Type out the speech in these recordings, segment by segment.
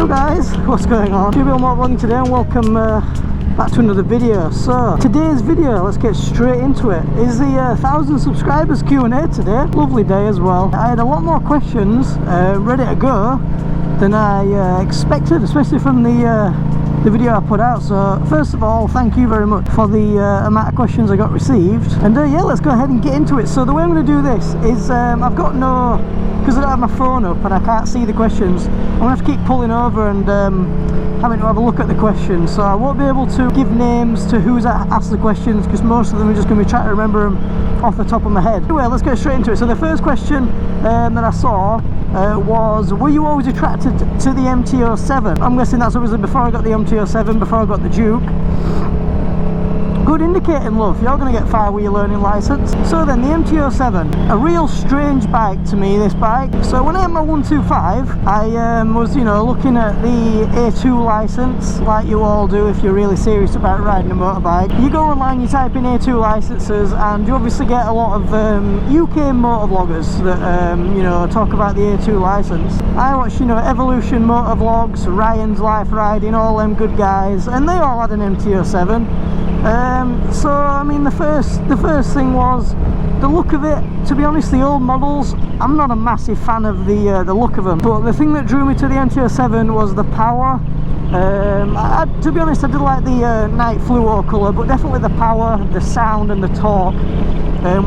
Yo guys, what's going on? Moto Vlogs today and welcome back to another video. So today's video, let's get straight into it, is the 1,000 subscribers Q&A today. Lovely day as well. I had a lot more questions ready to go than I expected, especially from the video I put out. So first of all, thank you very much for the amount of questions I got received, and yeah, let's go ahead and get into it. So the way I'm going to do this is I've got no, because I don't have my phone up and I can't see the questions, I'm going to have to keep pulling over and having to have a look at the questions, so I won't be able to give names to who's asked the questions because most of them are just going to be trying to remember them off the top of my head. Anyway, let's get straight into it. So the first question that I saw was, were you always attracted to the MT07? I'm guessing that's obviously before I got the MT07, before I got the Duke. Good indicating, love, you're going to get far with your learning license. So then, the MT07, a real strange bike to me, this bike. So when I had my 125, I was, you know, looking at the A2 license, like you all do if you're really serious about riding a motorbike. You go online, you type in A2 licenses, and you obviously get a lot of UK motor vloggers that, you know, talk about the A2 license. I watch, you know, Evolution Moto Vlogs, Ryan's Life Riding, all them good guys, and they all had an MT07. So I mean, the first thing was the look of it. To be honest, the old models, I'm not a massive fan of the look of them, but the thing that drew me to the MT07 was the power. To be honest, I did like the night fluo colour, but definitely the power, the sound and the torque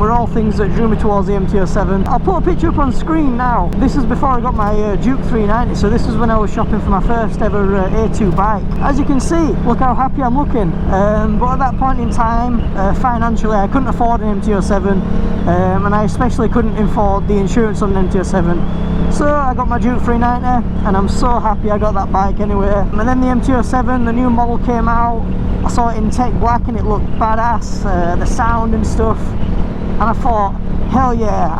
were all things that drew me towards the MT07. I'll put a picture up on screen now. This is before I got my Duke 390, so this is when I was shopping for my first ever A2 bike. As you can see, look how happy I'm looking. But at that point in time, financially, I couldn't afford an MT07, and I especially couldn't afford the insurance on an MT07. So I got my Duke 390, and I'm so happy I got that bike anyway. And then the MT07, the new model came out. I saw it in tech black and it looked badass, the sound and stuff. And I thought, hell yeah,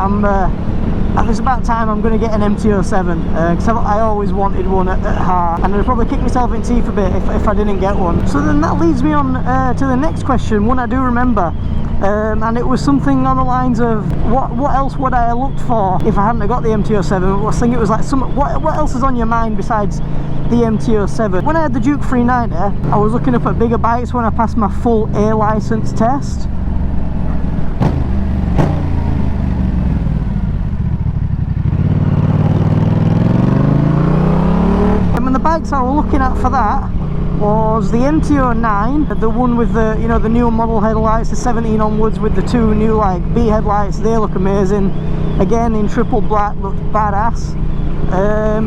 it's about time I'm going to get an MT07, because I always wanted one at heart, and I'd probably kick myself in teeth a bit if I didn't get one. So then that leads me on to the next question, one I do remember, and it was something on the lines of, what else would I have looked for if I hadn't got the MT07? I think it was like, what else is on your mind besides the MT07? When I had the Duke 390, I was looking up at bigger bikes when I passed my full A license test. Bikes I was looking at for that was the MT09, the one with the, you know, the new model headlights, the 17 onwards with the two new like B headlights. They look amazing. Again in triple black, looked badass.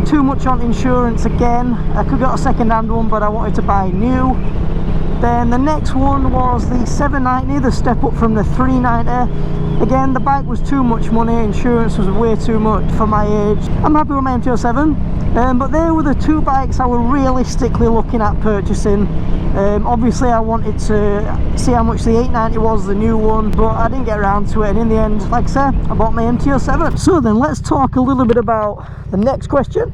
Too much on insurance again. I could get a second hand one, but I wanted to buy new. Then the next one was the 790, the step up from the 390. Again, the bike was too much money, insurance was way too much for my age. I'm happy with my MT07, but they were the two bikes I were realistically looking at purchasing. Obviously I wanted to see how much the 890 was, the new one, but I didn't get around to it, and in the end, like I said, I bought my MT07. So then let's talk a little bit about the next question.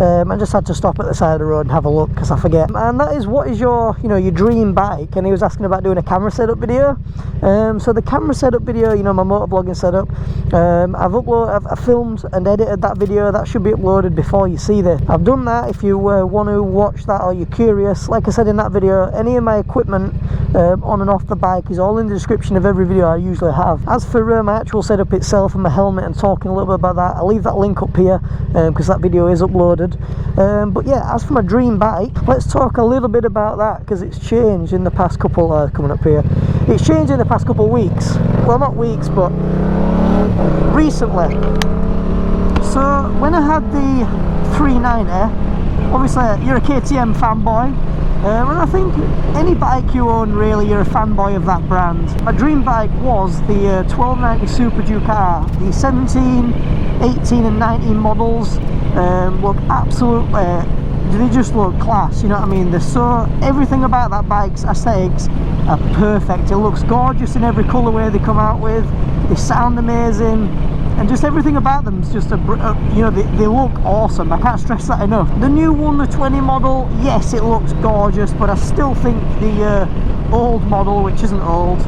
I just had to stop at the side of the road and have a look because I forget. And that is, what is your, you know, your dream bike? And he was asking about doing a camera setup video. So the camera setup video, you know, my motovlogging setup, I've filmed and edited that video. That should be uploaded before you see this. I've done that. If you want to watch that or you're curious, like I said in that video, any of my equipment on and off the bike is all in the description of every video I usually have. As for my actual setup itself and my helmet and talking a little bit about that, I'll leave that link up here because that video is uploaded. But yeah, as for my dream bike, let's talk a little bit about that because it's changed in the past couple, coming up here, it's changed in the past couple of weeks. Well, not weeks, but recently. So when I had the 390, obviously you're a KTM fanboy, and I think any bike you own, really, you're a fanboy of that brand. My dream bike was the 1290 Super Duke R. The 17, 18 and 19 models look absolutely, they just look class, you know what I mean? They're so, everything about that bike's aesthetics are perfect. It looks gorgeous in every colourway they come out with, they sound amazing, and just everything about them is just you know, they look awesome. I can't stress that enough. The new one, the 20 model, yes, it looks gorgeous, but I still think the old model, which isn't old,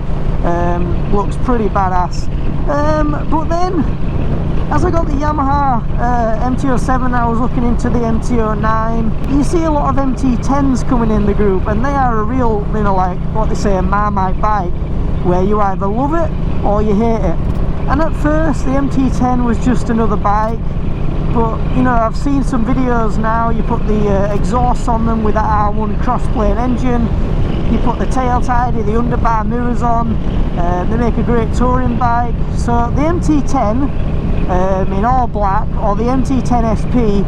Looks pretty badass. But then as I got the Yamaha MT07, I was looking into the MT09. You see a lot of MT10s coming in the group, and they are a real, you know, like what they say, a Marmite bike, where you either love it or you hate it. And at first the MT10 was just another bike, but you know, I've seen some videos now. You put the exhaust on them with that R1 cross-plane engine, you put the tail tidy, the underbar mirrors on, they make a great touring bike. So the MT10 in all black, or the MT10 SP,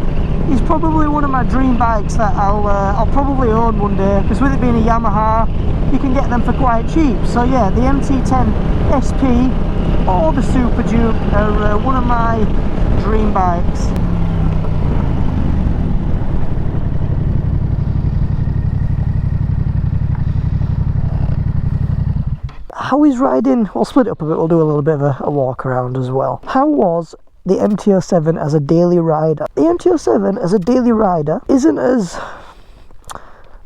is probably one of my dream bikes that I'll probably own one day, because with it being a Yamaha, you can get them for quite cheap. So yeah, the MT10 SP or the Super Duke are one of my dream bikes. How is riding? We'll split it up a bit, we'll do a little bit of a walk around as well. How was the MT07 as a daily rider? The MT07 as a daily rider isn't as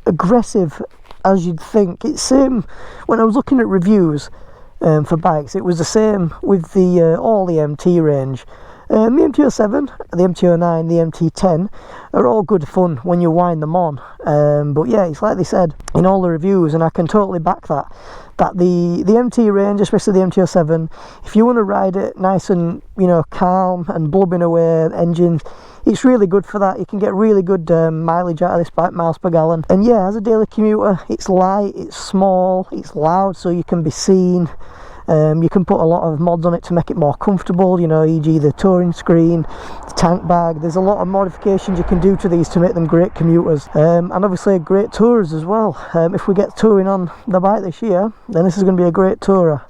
aggressive as you'd think. It's same when I was looking at reviews for bikes, it was the same with the all the MT range. The MT07, the MT09, the MT10 are all good fun when you wind them on, but yeah, it's like they said in all the reviews, and I can totally back that the MT range, especially the MT07, if you want to ride it nice and, you know, calm and blubbing away engine, it's really good for that. You can get really good mileage out of this bike, miles per gallon. And yeah, as a daily commuter, it's light, it's small, it's loud, so you can be seen. You can put a lot of mods on it to make it more comfortable, you know, e.g. the touring screen, the tank bag. There's a lot of modifications you can do to these to make them great commuters, and obviously great tourers as well. If we get touring on the bike this year, then this is going to be a great tourer.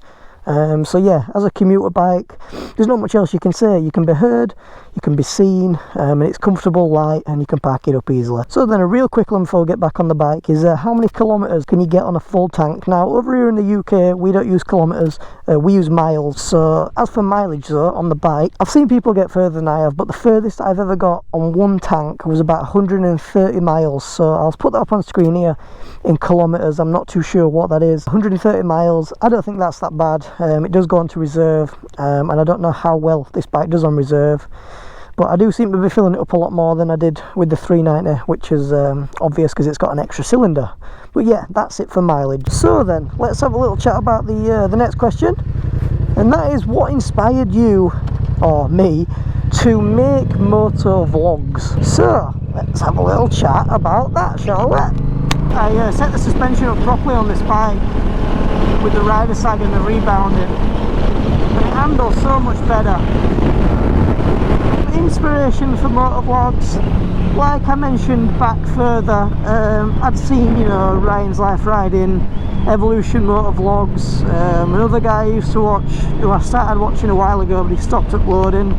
So yeah, as a commuter bike, there's not much else you can say. You can be heard, you can be seen, and it's comfortable, light, and you can park it up easily. So then a real quick one before we get back on the bike is how many kilometres can you get on a full tank? Now over here in the UK we don't use kilometres, we use miles. So as for mileage though, on the bike, I've seen people get further than I have, but the furthest I've ever got on one tank was about 130 miles. So I'll put that up on screen here in kilometres. I'm not too sure what that is. 130 miles, I don't think that's that bad. It does go on to reserve, and I don't know how well this bike does on reserve, but I do seem to be filling it up a lot more than I did with the 390, which is obvious because it's got an extra cylinder. But yeah, that's it for mileage. So then let's have a little chat about the next question, and that is, what inspired you, or me, to make moto vlogs? So let's have a little chat about that, shall we? I set the suspension up properly on this bike with the rider sag and the rebounding, and it handles so much better. The inspiration for moto vlogs, like I mentioned back further, I'd seen, you know, Ryan's Life Riding, Evolution Moto Vlogs, another guy I used to watch, who I started watching a while ago but he stopped uploading,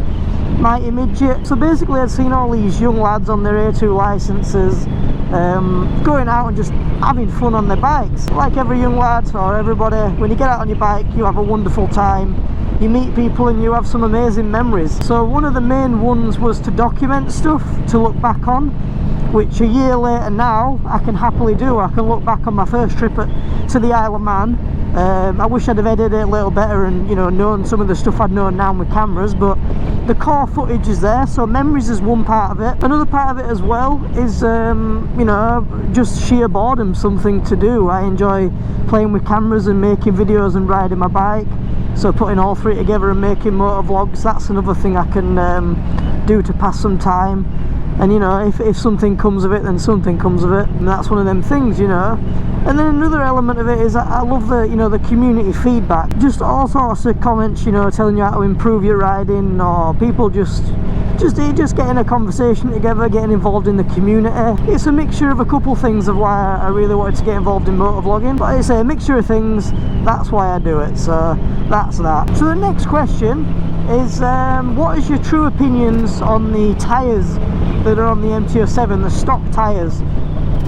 Mighty Midget. So basically I'd seen all these young lads on their A2 licenses going out and just having fun on their bikes. Like every young lad or everybody, when you get out on your bike you have a wonderful time, you meet people and you have some amazing memories. So one of the main ones was to document stuff to look back on, which a year later now I can happily do. I can look back on my first trip to the Isle of Man. I wish I'd have edited it a little better and, you know, known some of the stuff I'd known now with cameras, but the core footage is there. So memories is one part of it. Another part of it as well is you know, just sheer boredom, something to do. I enjoy playing with cameras and making videos and riding my bike, so putting all three together and making moto vlogs, that's another thing I can do to pass some time. And you know, if something comes of it, then something comes of it, and that's one of them things, you know. And then another element of it is I love the, you know, the community feedback, just all sorts of comments, you know, telling you how to improve your riding, or people just getting a conversation together, getting involved in the community. It's a mixture of a couple things of why I really wanted to get involved in motor vlogging, but it's a mixture of things, that's why I do it. So that's that. So the next question is, what is your true opinions on the tyres that are on the MT07, the stock tyres?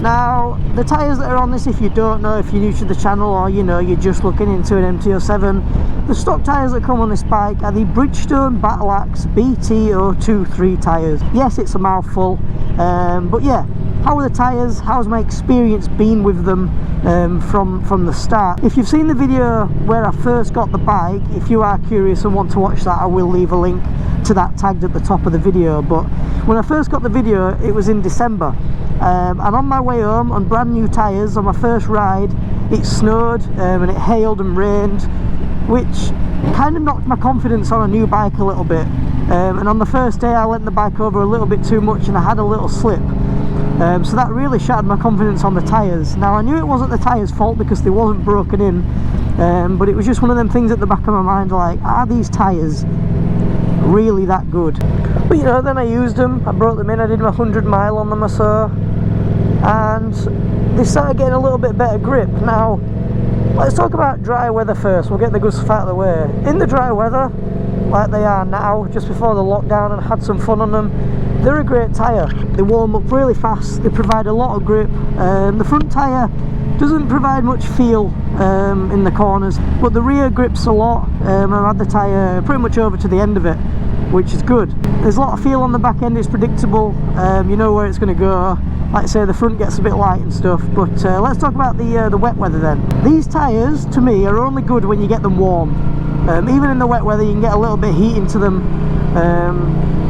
Now, the tyres that are on this, if you don't know, if you're new to the channel, or you know, you're just looking into an MT07, the stock tyres that come on this bike are the Bridgestone Battle Axe BT023 tyres. Yes, it's a mouthful, but yeah, how are the tyres, how's my experience been with them from the start. If you've seen the video where I first got the bike, if you are curious and want to watch that, I will leave a link to that tagged at the top of the video. But when I first got the video, it was in December, and on my way home on brand new tyres on my first ride, it snowed and it hailed and rained, which kind of knocked my confidence on a new bike a little bit, and on the first day I leant the bike over a little bit too much and I had a little slip, so that really shattered my confidence on the tyres. Now I knew it wasn't the tyres' fault because they wasn't broken in, but it was just one of them things at the back of my mind, like, are these tyres really that good? But you know, then I used them, I brought them in, I did my 100 mile on them or so, and they started getting a little bit better grip. Now let's talk about dry weather first. We'll get the good stuff out of the way. In the dry weather, like they are now, just before the lockdown, and had some fun on them, they're a great tyre. They warm up really fast, they provide a lot of grip. The front tyre doesn't provide much feel in the corners, but the rear grips a lot. I've had the tyre pretty much over to the end of it, which is good. There's a lot of feel on the back end, it's predictable, you know where it's going to go. Like I say, the front gets a bit light and stuff, but let's talk about the wet weather then. These tyres, to me, are only good when you get them warm. Even in the wet weather, you can get a little bit of heat into them,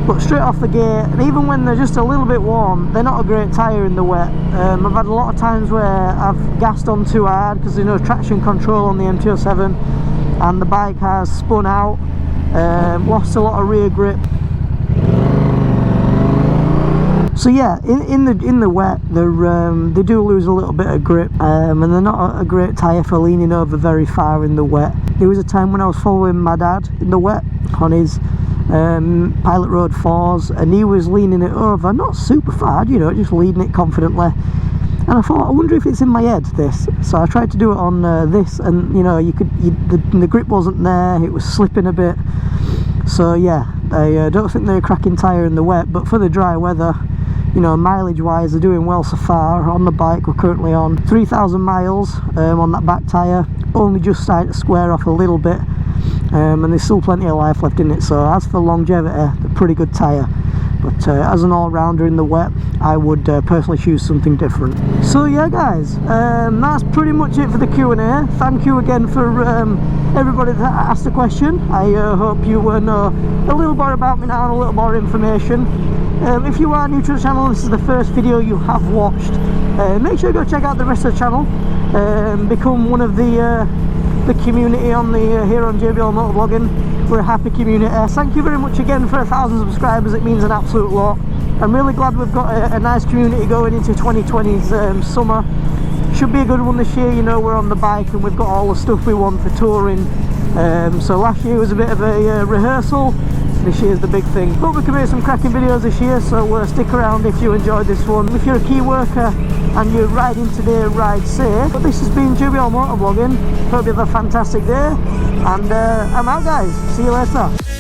but straight off the gate, and even when they're just a little bit warm, they're not a great tyre in the wet. I've had a lot of times where I've gassed on too hard because there's no traction control on the MT07, and the bike has spun out, lost a lot of rear grip. So yeah, in the wet, they do lose a little bit of grip, and they're not a great tyre for leaning over very far in the wet. There was a time when I was following my dad in the wet on his Pilot Road 4s, and he was leaning it over, not super far, you know, just leading it confidently. And I thought, I wonder if it's in my head, this. So I tried to do it on this, and you know, the grip wasn't there, it was slipping a bit. So yeah, I don't think they're a cracking tyre in the wet, but for the dry weather, you know, mileage wise, they're doing well so far. On the bike, we're currently on 3,000 miles on that back tyre, only just starting to square off a little bit, and there's still plenty of life left in it. So as for longevity, they're a pretty good tyre, but as an all-rounder in the wet, I would personally choose something different. So yeah guys, that's pretty much it for the Q&A. Thank you again for everybody that asked a question. I hope you know a little more about me now and a little more information. If you are new to the channel, this is the first video you have watched, make sure you go check out the rest of the channel, become one of the community on the here on JBL Moto Vlogging. We're a happy community. Thank you very much again for 1,000 subscribers, it means an absolute lot. I'm really glad we've got a nice community going into 2020's summer. Should be a good one this year. You know, we're on the bike and we've got all the stuff we want for touring. So last year was a bit of a rehearsal. This year's the big thing. Hope we can make some cracking videos this year, so stick around if you enjoyed this one. If you're a key worker and you're riding today, ride safe. But this has been JBL Moto Vlogging. Hope you have a fantastic day, and I'm out guys. See you later.